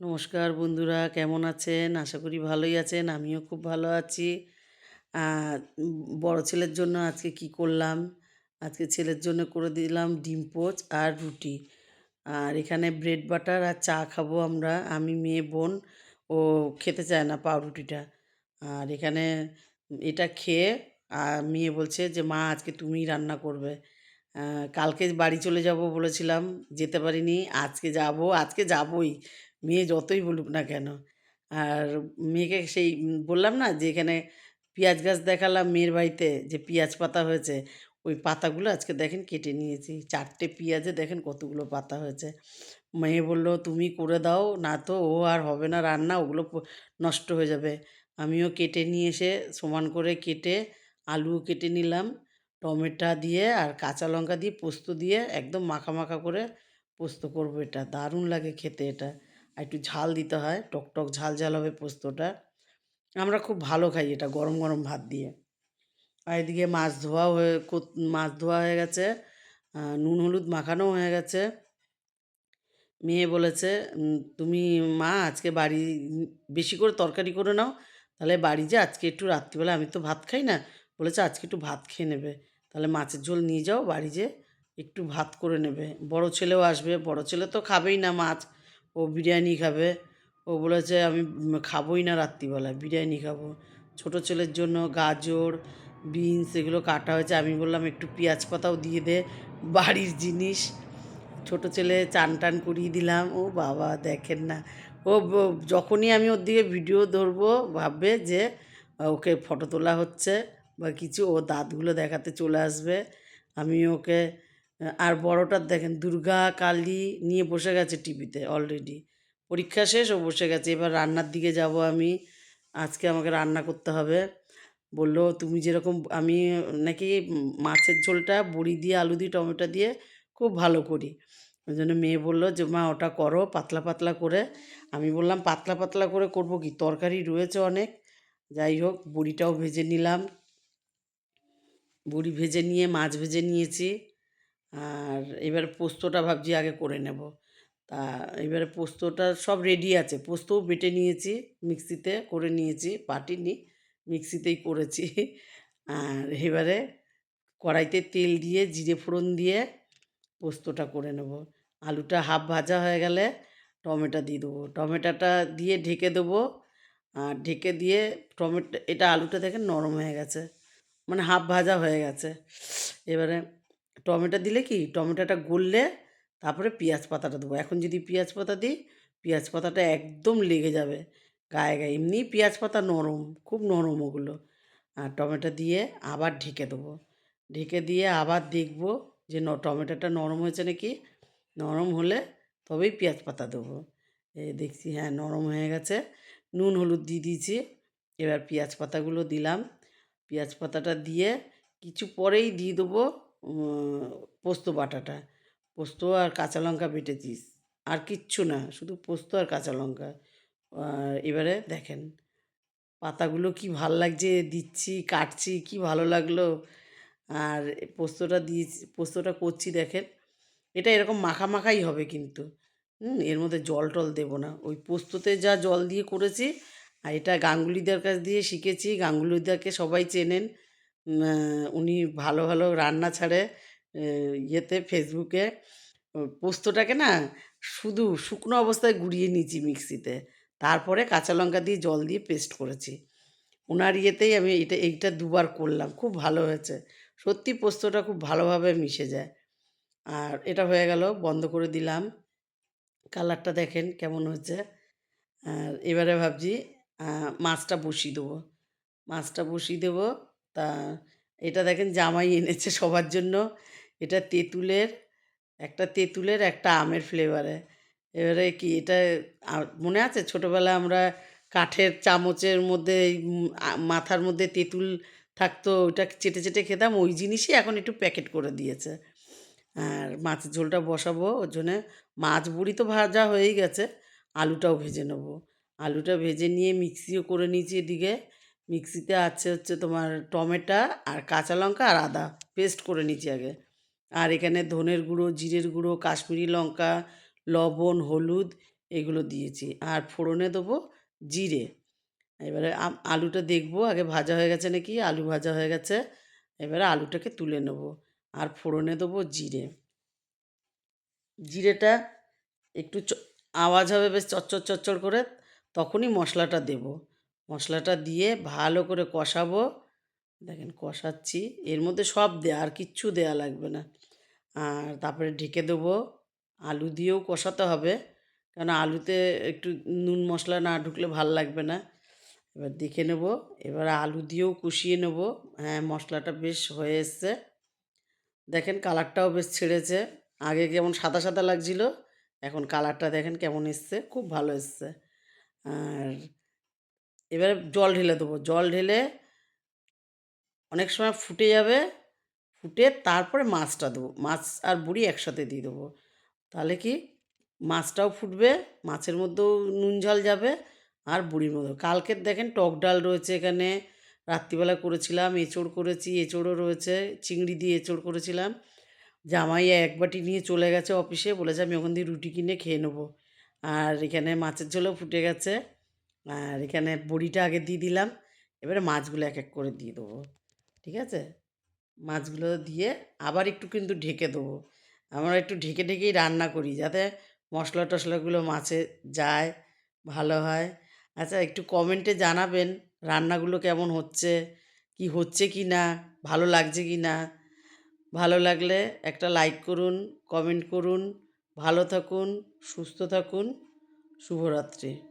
নমস্কার বন্ধুরা, কেমন আছেন? আশা করি ভালোই আছেন। আমিও খুব ভালো আছি। আ বড় ছেলের জন্য আজকে কি করলাম? আজকে ছেলের জন্য করে দিলাম ডিম পোচ আর রুটি। আর এখানে ব্রেড বাটার আর চা খাবো আমরা। আমি, মেয়ে, বোন। ও খেতে চায় না পাউরুটিটা। আর এখানে এটা খেয়ে মেয়ে বলছে যে, "মা আজকে তুমিই রান্না করবে।" আ কালকে বাড়ি চলে যাব বলেছিলাম, যেতে পারিনি। আজকে যাবোই। মেয়ে যতই বলুক না কেন। আর মেয়েকে সেই বললাম না যে এখানে পিঁয়াজ গাছ দেখালাম মেয়ের বাড়িতে যে পিঁয়াজ পাতা হয়েছে। ওই পাতাগুলো আজকে দেখেন কেটে নিয়েছি। ৪ টে পিঁয়াজে দেখেন কতগুলো পাতা হয়েছে। মেয়ে বলল, "তুমি করে দাও, না তো ও আর হবে না রান্না, ওগুলো নষ্ট হয়ে যাবে।" আমিও কেটে নিয়ে এসে সমান করে কেটে আলুও কেটে নিলাম। টমেটো দিয়ে আর কাঁচা লঙ্কা দিয়ে পোস্ত দিয়ে একদম মাখা, মাখা করে পোস্ত করব এটা। দারুণ লাগে খেতে এটা। আর একটু ঝাল দিতে হয়। টক ঝাল, ঝাল হবে পোস্তটা। আমরা খুব ভালো খাই এটা গরম, গরম ভাত দিয়ে। আর এদিকে মাছ ধোয়া হয়ে গেছে। নুন হলুদ মাখানোও হয়ে গেছে। মেয়ে বলেছে, "তুমি মা আজকে বাড়ি বেশি করে তরকারি করে নাও। তাহলে বাড়ি যেয়ে আজকে একটু রাত্রিবেলা আমি তো ভাত খাই না।" বলেছে, "আজকে একটু ভাত খেয়ে নেবে। তাহলে মাছের ঝোল নিয়ে যাও, বাড়ি যেয়ে একটু ভাত করে নেবে।" বড় ছেলেও আসবে। বড় ছেলে তো খাবেই না মাছ। ও বিরিয়ানি খাবে। ও বলেছে, "আমি খাবোই না রাত্রিবেলা, বিরিয়ানি খাবো।" ছোট ছেলের জন্য গাজর, বিনস এগুলো কাটা হয়েছে। আমি বললাম, "একটু পেঁয়াজ পাতাও দিয়ে দে, বাড়ির জিনিস।" ছোট ছেলে চান টান করিয়ে দিলাম। ও বাবা! দেখেন না। ও যখনই আমি ওর দিকে ভিডিও ধরবো ভাববে যে ওকে ফটো তোলা হচ্ছে বা কিছু, ও দাঁতগুলো দেখাতে চলে আসবে। আমি ওকে আর বড়টার দেখেন দুর্গা, কালী নিয়ে বসে গেছে টিভিতে অলরেডি। পরীক্ষা শেষ, ও বসে গেছে। এবার রান্নার দিকে যাব আমি। আজকে আমাকে রান্না করতে হবে। বলল, "তুমি যেরকম" আমি নাকি মাছের ঝোলটা বড়ি দিয়ে, আলু দিয়ে, টমেটো দিয়ে খুব ভালো করি। ওই জন্য মেয়ে বলল যে, "মা ওটা করো পাতলা, পাতলা করে।" আমি বললাম, "পাতলা, পাতলা করে করব কি? তরকারি রয়েছে অনেক।" যাই হোক বড়িটাও ভেজে নিলাম। বড়ি ভেজে নিয়ে মাছ ভেজে নিয়েছি। আর এবারে পোস্তটা ভাবছি আগে করে নেব। তা এবারে পোস্তটা সব রেডি আছে। পোস্তও বেটে নিয়েছি, মিক্সিতে করে নিয়েছি, বাটিনি, মিক্সিতেই করেছি। আর এবারে কড়াইতে তেল দিয়ে জিরে ফোড়ন দিয়ে পোস্তটা করে নেব। আলুটা হাফ ভাজা হয়ে গেলে টমেটো দিয়ে দেবো। টমেটোটা দিয়ে ঢেকে দেবো। আর ঢেকে দিয়ে এটা আলুটা দেখেন নরম হয়ে গেছে। মানে হাফ ভাজা হয়ে গেছে। এবারে টমেটো দিলে কি টমেটোটা গললে তারপরে পেঁয়াজ পাতাটা দেবো। এখন যদি পেঁয়াজ পাতা দিই, পেঁয়াজ পাতাটা একদম লেগে যাবে গায়ে, গায়ে। এমনিই পেঁয়াজ পাতা নরম, খুব নরম ওগুলো। আর টমেটো দিয়ে আবার ঢেকে দেবো। ঢেকে দিয়ে আবার দেখব যে টমেটোটা নরম হয়েছে নাকি। নরম হলে তবেই পেঁয়াজ পাতা দেবো। এই দেখছি হ্যাঁ নরম হয়ে গেছে। নুন হলুদ দিয়ে দিয়েছি। এবার পেঁয়াজ পাতাগুলো দিলাম। পেঁয়াজ পাতাটা দিয়ে কিছু পরেই দিয়ে দেবো পোস্ত বাটাটা। পোস্ত আর কাঁচা লঙ্কা বেটেছিস। আর কিচ্ছু না, শুধু পোস্ত আর কাঁচা লঙ্কা। এবারে দেখেন পাতাগুলো কি ভাল লাগছে, দিচ্ছি, কাটছি, কি ভালো লাগলো। আর পোস্তটা করছি দেখেন। এটা এরকম মাখা, মাখাই হবে কিন্তু। এর মধ্যে জল-টল দেব না। ওই পোস্ততে যা জল দিয়ে করেছি, আর এটা গাঙ্গুলিদার কাছ দিয়ে শিখেছি। গাঙ্গুলিদাকে সবাই চেনেন। উনি ভালো, ভালো রান্না ছাড়ে এ ইয়েতে ফেসবুকে। পোস্তটাকে না শুধু শুকনো অবস্থায় গুঁড়িয়ে নিয়েছি মিক্সিতে। তারপরে কাঁচা লঙ্কা দিয়ে জল দিয়ে পেস্ট করেছি। উনার ইয়েতেই আমি এইটা দুবার করলাম। খুব ভালো হয়েছে। সত্যি পোস্তটা খুব ভালোভাবে মিশে যায়। আর এটা হয়ে গেল, বন্ধ করে দিলাম। কালারটা দেখেন কেমন হয়েছে। আর এবারে ভাবছি আ মাছটা বসিয়ে দেবো। মাছটা বসিয়ে দেবো। তা এটা দেখেন জামাই এনেছে সবার জন্য। এটা তেঁতুলের, একটা আমের ফ্লেভারে। এবারে কি এটা মনে আছে ছোটোবেলায় আমরা কাঠের চামচের মধ্যে এই মাথার মধ্যে তেঁতুল থাকতো, ওইটা চেটে, চেটে খেতাম। ওই জিনিসই এখন একটু প্যাকেট করে দিয়েছে। আর মাছের ঝোলটা বসাবো ওর জন্যে। মাছ বড়ি তো ভাজা হয়েই গেছে। আলুটাও ভেজে নেবো। আলুটা ভেজে নিয়ে মিক্সিও করে নিয়েছি এদিকে। মিক্সিতে আছে হচ্ছে তোমার টমেটো আর কাঁচা লঙ্কা আর আদা পেস্ট করে নিয়েছি আগে। আর এখানে ধনের গুঁড়ো, জিরের গুঁড়ো, কাশ্মীরি লঙ্কা, লবণ, হলুদ এগুলো দিয়েছি। আর ফোড়নে দেবো জিরে। এবারে আলুটা দেখবো আগে ভাজা হয়ে গেছে নাকি। আলু ভাজা হয়ে গেছে। এবারে আলুটাকে তুলে নেব। আর ফোড়নে দেবো জিরে। জিরেটা একটু আওয়াজ হবে বেশ চচ্চড় চচ্চড় করে, তখনই মশলাটা দেব। মশলাটা দিয়ে ভালো করে কষাবো। দেখেন কষাচ্ছি, এর মধ্যে সব দেয়া, আর কিচ্ছু দেয়া লাগবে না। আর তারপরে ঢেকে দেবো। আলু দিয়েও কষাতে হবে, কারণ আলুতে একটু নুন মশলা না ঢুকলে ভাল লাগবে না। এবার দেখে নেব। এবার আলু দিয়েও কষিয়ে নেব। হ্যাঁ, মশলাটা বেশ হয়ে এসছে। দেখেন কালারটাও বেশ ছেড়েছে। আগে কেমন সাদা সাদা লাগছিল, এখন কালারটা দেখেন কেমন এসছে, খুব ভালো এসছে। আর এবারে জল ঢেলে দেবো। জল ঢেলে অনেক সময় ফুটে যাবে, ফুটে তারপরে মাছটা দেবো। মাছ আর বড়ি একসাথে দিয়ে দেবো। তাহলে কি মাছটাও ফুটবে, মাছের মধ্যেও নুন ঝাল যাবে, আর বড়ির মধ্যেও। কালকের দেখেন টক ডাল রয়েছে এখানে, রাত্রিবেলা করেছিলাম, এঁচোড় করেছি, এঁচোড়ও রয়েছে, চিংড়ি দিয়ে এঁচোড় করেছিলাম। জামাই এক বাটি নিয়ে চলে গেছে অফিসে, বলেছে আমি ওখান দিয়ে রুটি কিনে খেয়ে নেবো। আর এখানে মাছের ঝোলও ফুটে গেছে। আর এখানে বড়িটা আগে দিয়ে দিলাম। এবারে মাছগুলো এক এক করে দিয়ে দেবো। ঠিক আছে? মাছগুলো দিয়ে আবার একটু কিন্তু ঢেকে দেবো। আমরা একটু ঢেকে ঢেকেই রান্না করি, যাতে মশলা টশলাগুলো মাছে যায়, ভালো হয়। আচ্ছা, একটু কমেন্টে জানাবেন রান্নাগুলো কেমন হচ্ছে, কি হচ্ছে কি না, ভালো লাগছে কি না। ভালো লাগলে একটা লাইক করুন, কমেন্ট করুন। ভালো থাকুন, সুস্থ থাকুন। শুভরাত্রি।